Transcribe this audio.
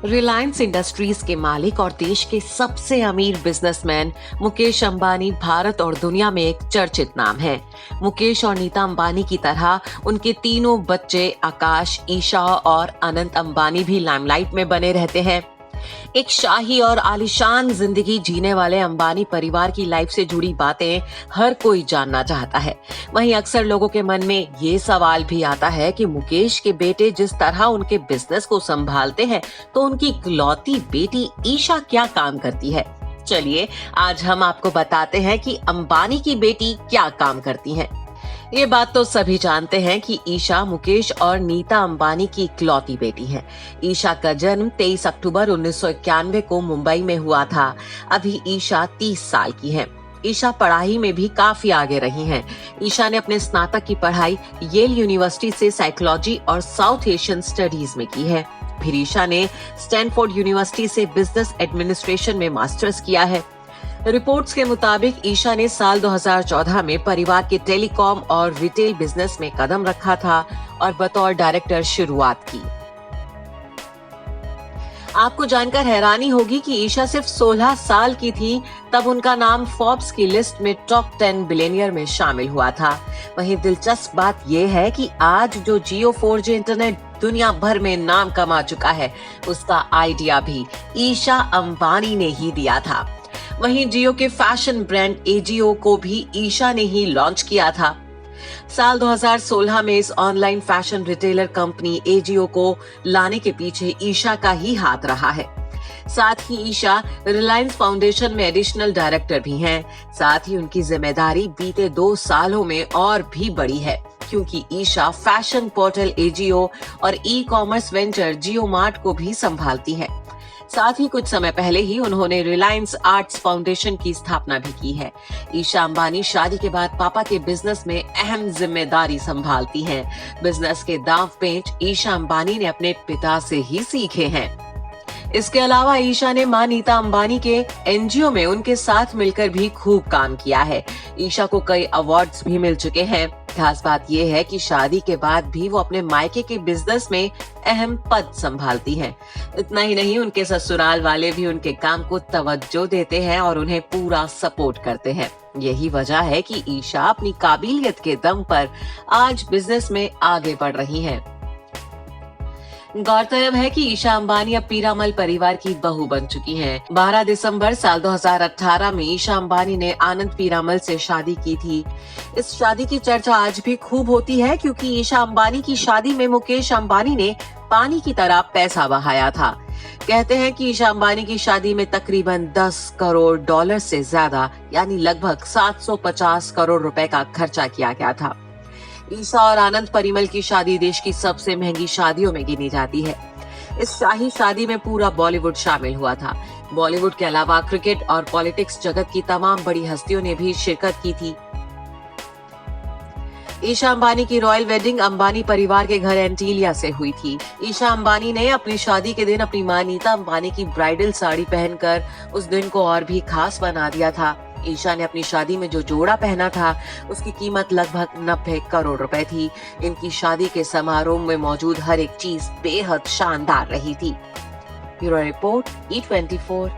Reliance industries के मालिक और देश के सबसे अमीर बिजनेसमैन मुकेश अंबानी भारत और दुनिया में एक चर्चित नाम है। मुकेश और नीता अंबानी की तरह उनके तीनों बच्चे आकाश, ईशा और अनंत अंबानी भी लाइमलाइट में बने रहते हैं। एक शाही और आलीशान जिंदगी जीने वाले अंबानी परिवार की लाइफ से जुड़ी बातें हर कोई जानना चाहता है। वहीं अक्सर लोगों के मन में ये सवाल भी आता है कि मुकेश के बेटे जिस तरह उनके बिजनेस को संभालते हैं, तो उनकी इकलौती बेटी ईशा क्या काम करती है। चलिए आज हम आपको बताते हैं कि अंबानी की बेटी क्या काम करती हैं। ये बात तो सभी जानते हैं कि ईशा मुकेश और नीता अंबानी की इकलौती बेटी है। ईशा का जन्म 23 अक्टूबर 1991 को मुंबई में हुआ था। अभी ईशा 30 साल की है। ईशा पढ़ाई में भी काफी आगे रही हैं। ईशा ने अपने स्नातक की पढ़ाई येल यूनिवर्सिटी से साइकोलॉजी और साउथ एशियन स्टडीज में की है। फिर ईशा ने स्टैनफोर्ड यूनिवर्सिटी से बिजनेस एडमिनिस्ट्रेशन में मास्टर्स किया है। रिपोर्ट्स के मुताबिक ईशा ने साल 2014 में परिवार के टेलीकॉम और रिटेल बिजनेस में कदम रखा था और बतौर डायरेक्टर शुरुआत की। आपको जानकर हैरानी होगी कि ईशा सिर्फ 16 साल की थी तब उनका नाम फोर्ब्स की लिस्ट में टॉप 10 बिलियनियर में शामिल हुआ था। वहीं दिलचस्प बात यह है कि आज जो जियो 4G इंटरनेट दुनिया भर में नाम कमा चुका है, उसका आइडिया भी ईशा अंबानी ने ही दिया था। वहीं जियो के फैशन ब्रांड एजियो को भी ईशा ने ही लॉन्च किया था। साल 2016 में इस online fashion retailer company AJIO को लाने के पीछे ईशा का ही हाथ रहा है। साथ ही ईशा रिलायंस फाउंडेशन में एडिशनल डायरेक्टर भी हैं। साथ ही उनकी जिम्मेदारी बीते 2 सालों में और भी बढ़ी है, क्योंकि ईशा फैशन पोर्टल एजियो और ई कॉमर्स वेंचर जियो मार्ट को भी संभालती है। साथ ही कुछ समय पहले ही उन्होंने रिलायंस आर्ट्स फाउंडेशन की स्थापना भी की है। ईशा अंबानी शादी के बाद पापा के बिजनेस में अहम जिम्मेदारी संभालती हैं। बिजनेस के दांव पेच ईशा अंबानी ने अपने पिता से ही सीखे हैं। इसके अलावा ईशा ने मां नीता अंबानी के एनजीओ में उनके साथ मिलकर भी खूब काम किया है। ईशा को कई अवार्ड्स भी मिल चुके हैं। खास बात यह है कि शादी के बाद भी वो अपने मायके के बिजनेस में अहम पद संभालती हैं। इतना ही नहीं, उनके ससुराल वाले भी उनके काम को तवज्जो देते हैं और उन्हें पूरा सपोर्ट करते हैं। यही वजह है कि ईशा अपनी काबिलियत के दम पर आज बिजनेस में आगे बढ़ रही हैं। गौरतलब है कि ईशा अंबानी अब पीरामल परिवार की बहू बन चुकी हैं। 12 दिसंबर साल 2018 में ईशा अंबानी ने आनंद पीरामल से शादी की थी। इस शादी की चर्चा आज भी खूब होती है, क्योंकि ईशा अंबानी की शादी में मुकेश अंबानी ने पानी की तरह पैसा बहाया था। कहते हैं कि ईशा अंबानी की शादी में तकरीबन $10 करोड़ से ज्यादा यानी लगभग 750 करोड़ रुपए का खर्चा किया गया था। ईशा और आनंद पीरामल की शादी देश की सबसे महंगी शादियों में गिनी जाती है। इस शाही शादी में पूरा बॉलीवुड शामिल हुआ था। बॉलीवुड के अलावा क्रिकेट और पॉलिटिक्स जगत की तमाम बड़ी हस्तियों ने भी शिरकत की थी। ईशा अंबानी की रॉयल वेडिंग अंबानी परिवार के घर एंटीलिया से हुई थी। ईशा अंबानी ने अपनी शादी के दिन अपनी मां नीता अंबानी की ब्राइडल साड़ी पहनकर उस दिन को और भी खास बना दिया था। ईशा ने अपनी शादी में जो जोड़ा पहना था, उसकी कीमत लगभग 90 करोड़ रुपए थी। इनकी शादी के समारोह में मौजूद हर एक चीज बेहद शानदार रही थी। Bureau report E24।